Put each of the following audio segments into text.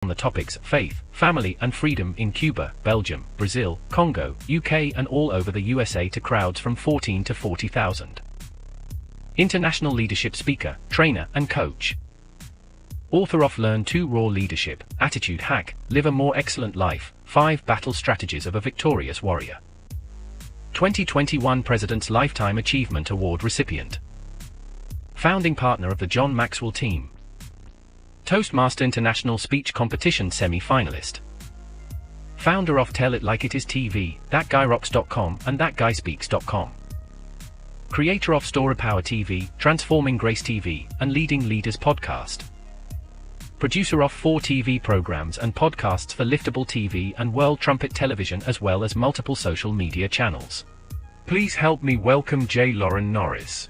on the topics faith, family and freedom in Cuba, Belgium, Brazil, Congo, UK and all over the USA to crowds from 14 to 40,000. International leadership speaker, trainer and coach. Author of Learn to Raw Leadership, Attitude Hack, Live a More Excellent Life, 5 Battle Strategies of a Victorious Warrior. 2021 President's Lifetime Achievement Award recipient. Founding partner of the John Maxwell team. Toastmaster International Speech Competition semi-finalist. Founder of Tell It Like It Is TV, ThatGuyRocks.com and ThatGuySpeaks.com. Creator of Story Power TV, Transforming Grace TV, and Leading Leaders Podcast. Producer of 4 TV programs and podcasts for Liftable TV and World Trumpet Television as well as multiple social media channels. Please help me welcome J Loren Norris.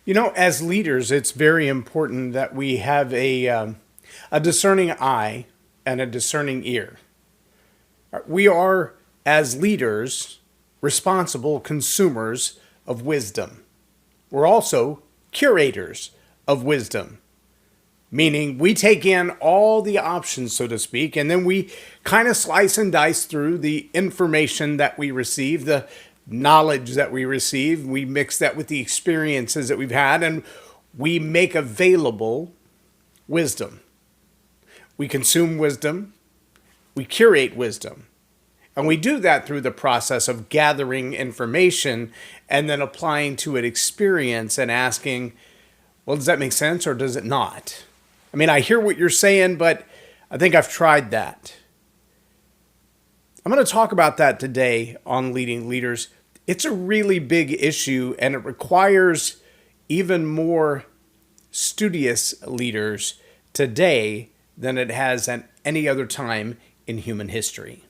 You know, as leaders, it's very important that we have a discerning eye and a discerning ear. We are, as leaders, responsible consumers of wisdom. We're also curators of wisdom, meaning we take in all the options, so to speak, and then we kind of slice and dice through the information that we receive, the knowledge that we receive. We mix that with the experiences that we've had, and we make available wisdom. We consume wisdom, we curate wisdom, and we do that through the process of gathering information and then applying to it experience and asking, well, does that make sense or does it not? I mean, I hear what you're saying, but I think I've tried that. I'm going to talk about that today on Leading Leaders. It's a really big issue, and it requires even more studious leaders today than it has at any other time in human history.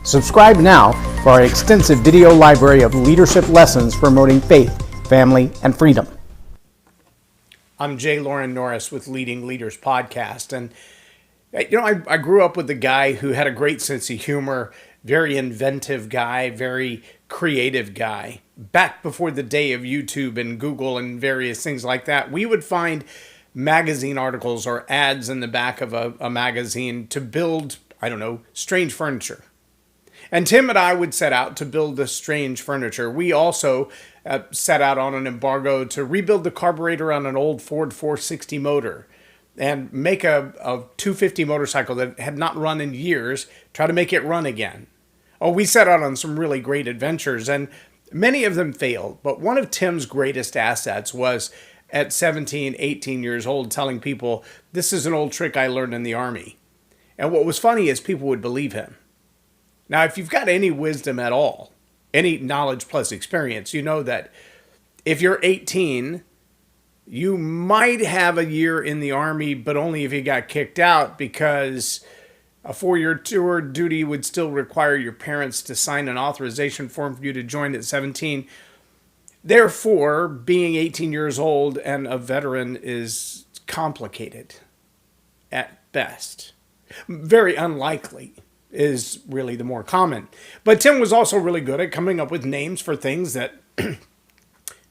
Subscribe now for our extensive video library of leadership lessons promoting faith, family, and freedom. I'm J Loren Norris with Leading Leaders Podcast, and you know, I grew up with a guy who had a great sense of humor, very inventive guy, very creative guy. Back before the day of YouTube and Google and various things like that, we would find magazine articles or ads in the back of a magazine to build, I don't know, strange furniture. And Tim and I would set out to build this strange furniture. We also set out on an embargo to rebuild the carburetor on an old Ford 460 motor and make a 250 motorcycle that had not run in years, try to make it run again. Oh, we set out on some really great adventures, and many of them failed. But one of Tim's greatest assets was at 17, 18 years old telling people, this is an old trick I learned in the Army. And what was funny is people would believe him. Now, if you've got any wisdom at all, any knowledge plus experience, you know that if you're 18, you might have a year in the Army, but only if you got kicked out, because a 4-year tour duty would still require your parents to sign an authorization form for you to join at 17. Therefore, being 18 years old and a veteran is complicated at best. Very unlikely is really the more common. But Tim was also really good at coming up with names for things that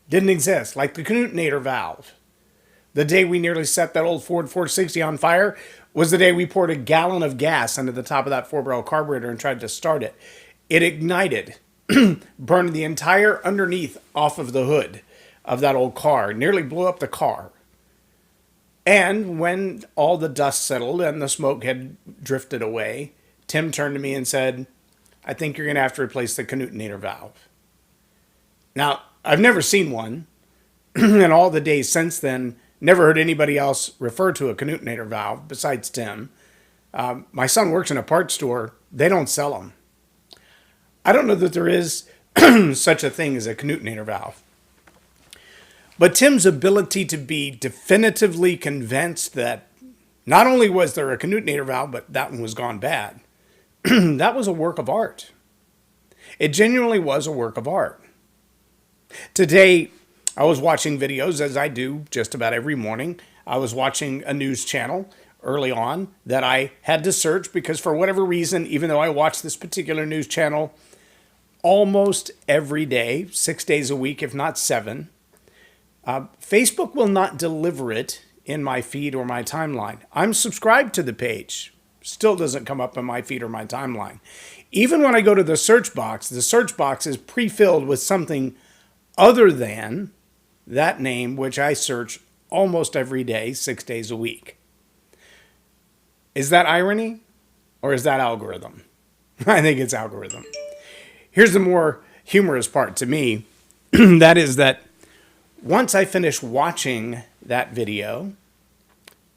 didn't exist, like the Categorized valve. The day we nearly set that old Ford 460 on fire was the day we poured a gallon of gas into the top of that 4-barrel carburetor and tried to start it. It ignited, burned the entire underneath off of the hood of that old car, nearly blew up the car. And when all the dust settled and the smoke had drifted away, Tim turned to me and said, I think you're going to have to replace the Categorized valve. Now, I've never seen one, and all the days since then, never heard anybody else refer to a Categorized valve besides Tim. My son works in a parts store. They don't sell them. I don't know that there is such a thing as a Categorized valve. But Tim's ability to be definitively convinced that not only was there a Categorized valve, but that one was gone bad, that was a work of art. It genuinely was a work of art. Today, I was watching videos, as I do just about every morning. I was watching a news channel early on that I had to search because for whatever reason, even though I watched this particular news channel almost every day, 6 days a week, if not 7. Facebook will not deliver it in my feed or my timeline. I'm subscribed to the page. Still doesn't come up in my feed or my timeline. Even when I go to the search box is pre-filled with something other than that name, which I search almost every day, 6 days a week. Is that irony or is that algorithm? I think it's algorithm. Here's the more humorous part to me. That is that once I finish watching that video,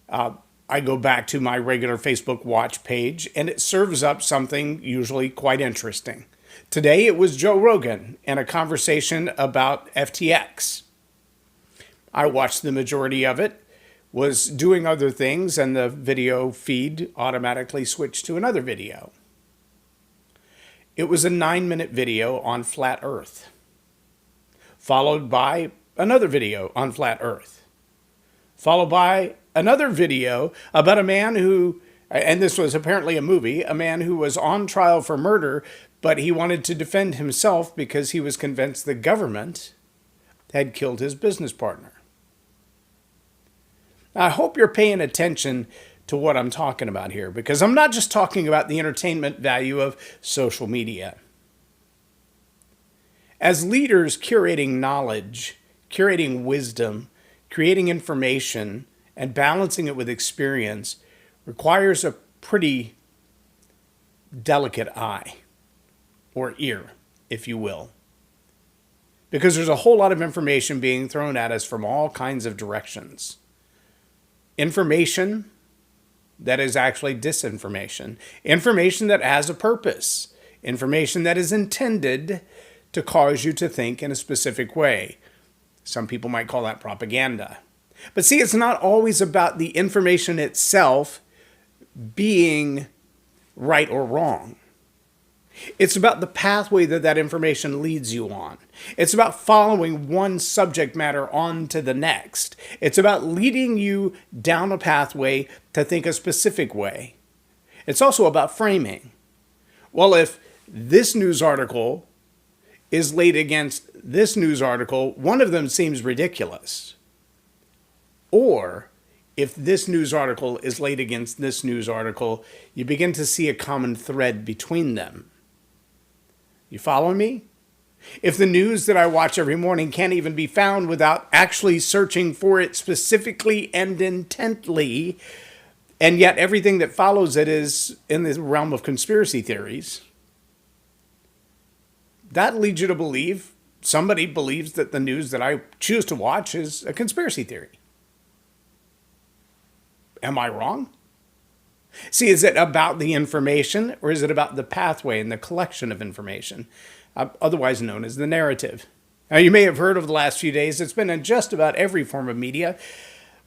I go back to my regular Facebook watch page and it serves up something usually quite interesting. Today it was Joe Rogan and a conversation about FTX. I watched the majority of it, was doing other things, and the video feed automatically switched to another video. It was a 9-minute video on flat Earth, followed by another video on flat Earth, followed by another video about a man who, and this was apparently a movie, a man who was on trial for murder, but he wanted to defend himself because he was convinced the government had killed his business partner. Now, I hope you're paying attention to what I'm talking about here, because I'm not just talking about the entertainment value of social media. As leaders, curating knowledge, curating wisdom, creating information, and balancing it with experience requires a pretty delicate eye, or ear, if you will. Because there's a whole lot of information being thrown at us from all kinds of directions. Information that is actually disinformation. Information that has a purpose. Information that is intended to cause you to think in a specific way. Some people might call that propaganda. But see, it's not always about the information itself being right or wrong. It's about the pathway that that information leads you on. It's about following one subject matter on to the next. It's about leading you down a pathway to think a specific way. It's also about framing. Well, if this news article is laid against this news article, one of them seems ridiculous. Or if this news article is laid against this news article, you begin to see a common thread between them. You follow me? If the news that I watch every morning can't even be found without actually searching for it specifically and intently, and yet everything that follows it is in the realm of conspiracy theories, that leads you to believe somebody believes that the news that I choose to watch is a conspiracy theory. Am I wrong? See, is it about the information or is it about the pathway and the collection of information, otherwise known as the narrative? Now, you may have heard over the last few days, it's been in just about every form of media.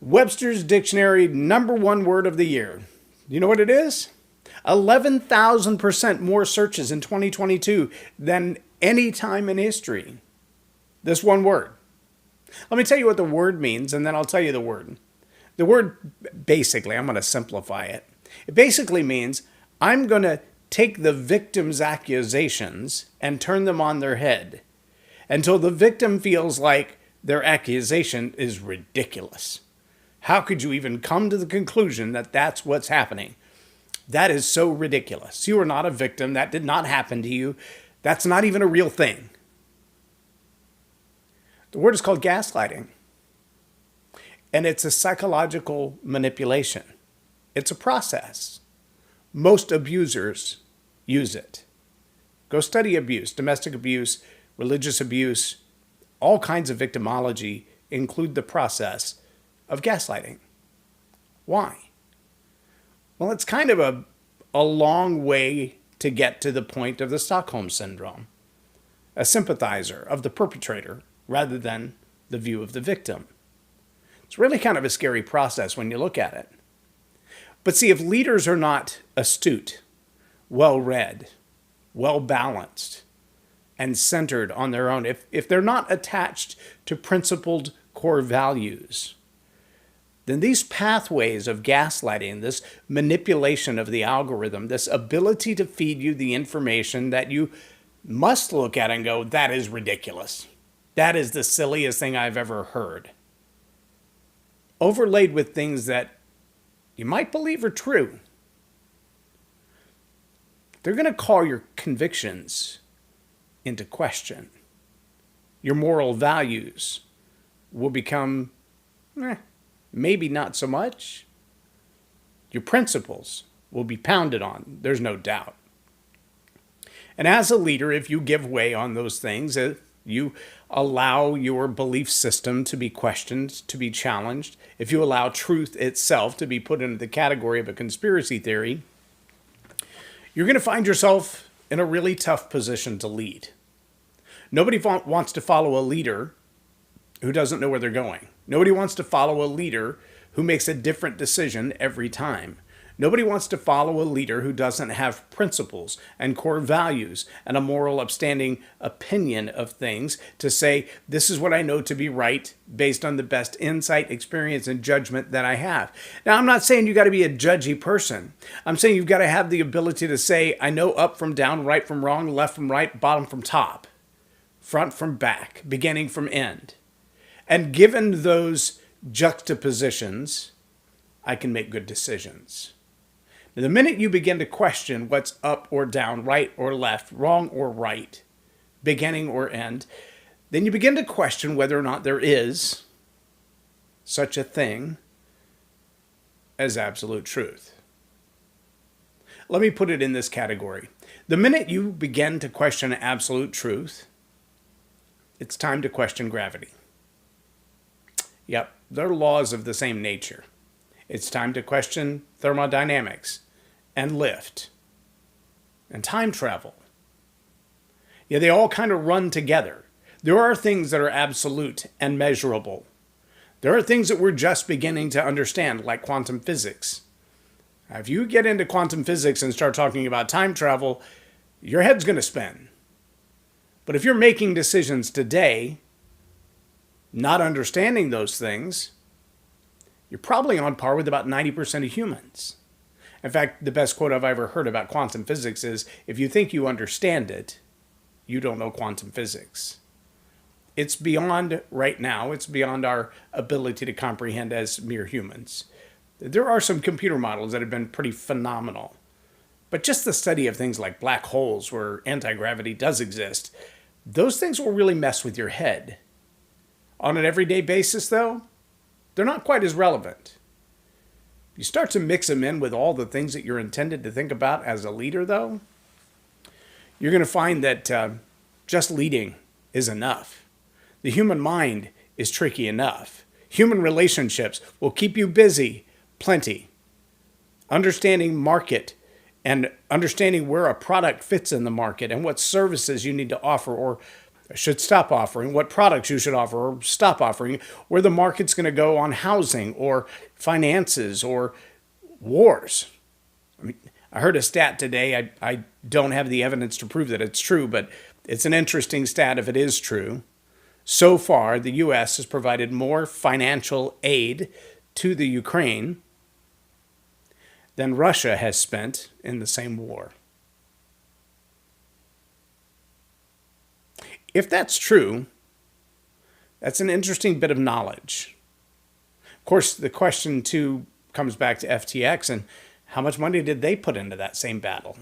Webster's Dictionary #1 word of the year. You know what it is? 11,000% more searches in 2022 than any time in history. This one word. Let me tell you what the word means, and then I'll tell you the word. The word, basically, I'm going to simplify it. It basically means I'm going to take the victim's accusations and turn them on their head until the victim feels like their accusation is ridiculous. How could you even come to the conclusion that that's what's happening? That is so ridiculous. You are not a victim. That did not happen to you. That's not even a real thing. The word is called gaslighting. And it's a psychological manipulation. It's a process. Most abusers use it. Go study abuse, domestic abuse, religious abuse. All kinds of victimology include the process of gaslighting. Why? Well, it's kind of a long way to get to the point of the Stockholm Syndrome. A sympathizer of the perpetrator rather than the view of the victim. It's really kind of a scary process when you look at it. But see, if leaders are not astute, well-read, well-balanced, and centered on their own, if they're not attached to principled core values, then these pathways of gaslighting, this manipulation of the algorithm, this ability to feed you the information that you must look at and go, that is ridiculous. That is the silliest thing I've ever heard. Overlaid with things that you might believe are true. They're going to call your convictions into question. Your moral values will become, maybe not so much. Your principles will be pounded on, there's no doubt. And as a leader, if you give way on those things, if you allow your belief system to be questioned, to be challenged, if you allow truth itself to be put into the category of a conspiracy theory, you're going to find yourself in a really tough position to lead. Nobody wants to follow a leader who doesn't know where they're going. Nobody wants to follow a leader who makes a different decision every time. Nobody wants to follow a leader who doesn't have principles and core values and a moral upstanding opinion of things to say, this is what I know to be right based on the best insight, experience, and judgment that I have. Now, I'm not saying you got to be a judgy person. I'm saying you've got to have the ability to say, I know up from down, right from wrong, left from right, bottom from top, front from back, beginning from end. And given those juxtapositions, I can make good decisions. Now, the minute you begin to question what's up or down, right or left, wrong or right, beginning or end, then you begin to question whether or not there is such a thing as absolute truth. Let me put it in this category. The minute you begin to question absolute truth, it's time to question gravity. Yep, they're laws of the same nature. It's time to question thermodynamics and lift and time travel. Yeah, they all kind of run together. There are things that are absolute and measurable. There are things that we're just beginning to understand, like quantum physics. Now, if you get into quantum physics and start talking about time travel, your head's going to spin. But if you're making decisions today, not understanding those things, you're probably on par with about 90% of humans. In fact, the best quote I've ever heard about quantum physics is, if you think you understand it, you don't know quantum physics. It's beyond right now, it's beyond our ability to comprehend as mere humans. There are some computer models that have been pretty phenomenal. But just the study of things like black holes where anti-gravity does exist, those things will really mess with your head. On an everyday basis, though, they're not quite as relevant. You start to mix them in with all the things that you're intended to think about as a leader, though, you're going to find that just leading is enough. The human mind is tricky enough. Human relationships will keep you busy plenty. Understanding market and understanding where a product fits in the market and what services you need to offer or should stop offering, what products you should offer or stop offering, where the market's going to go on housing or finances or wars. I heard a stat today. I don't have the evidence to prove that it's true, but it's an interesting stat if it is true. So far, the U.S. has provided more financial aid to the Ukraine than Russia has spent in the same war. If that's true, that's an interesting bit of knowledge. Of course, the question, too, comes back to FTX and how much money did they put into that same battle?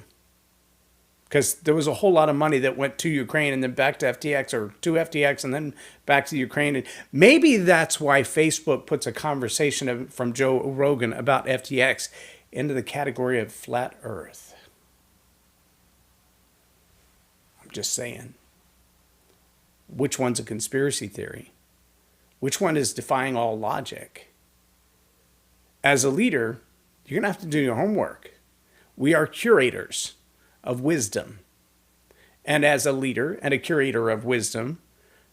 Because there was a whole lot of money that went to Ukraine and then back to FTX, or to FTX and then back to Ukraine. And maybe that's why Facebook puts a conversation from Joe Rogan about FTX into the category of flat earth. I'm just saying. Which one's a conspiracy theory? Which one is defying all logic? As a leader, you're going to have to do your homework. We are curators of wisdom. And as a leader and a curator of wisdom,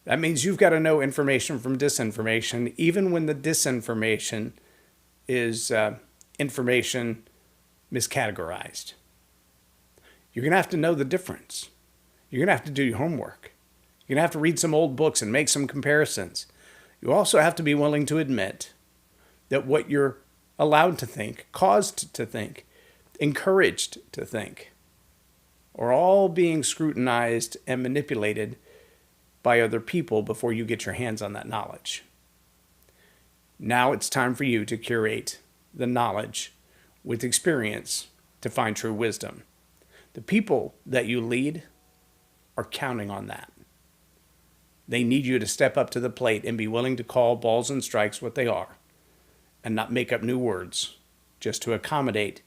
that means you've got to know information from disinformation, even when the disinformation is information miscategorized. You're going to have to know the difference. You're going to have to do your homework. You're going to have to read some old books and make some comparisons. You also have to be willing to admit that what you're allowed to think, caused to think, encouraged to think, are all being scrutinized and manipulated by other people before you get your hands on that knowledge. Now it's time for you to curate the knowledge with experience to find true wisdom. The people that you lead are counting on that. They need you to step up to the plate and be willing to call balls and strikes what they are and not make up new words just to accommodate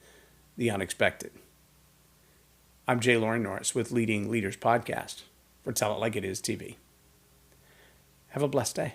the unexpected. I'm J Loren Norris with Leading Leaders Podcast for Tell It Like It Is TV. Have a blessed day.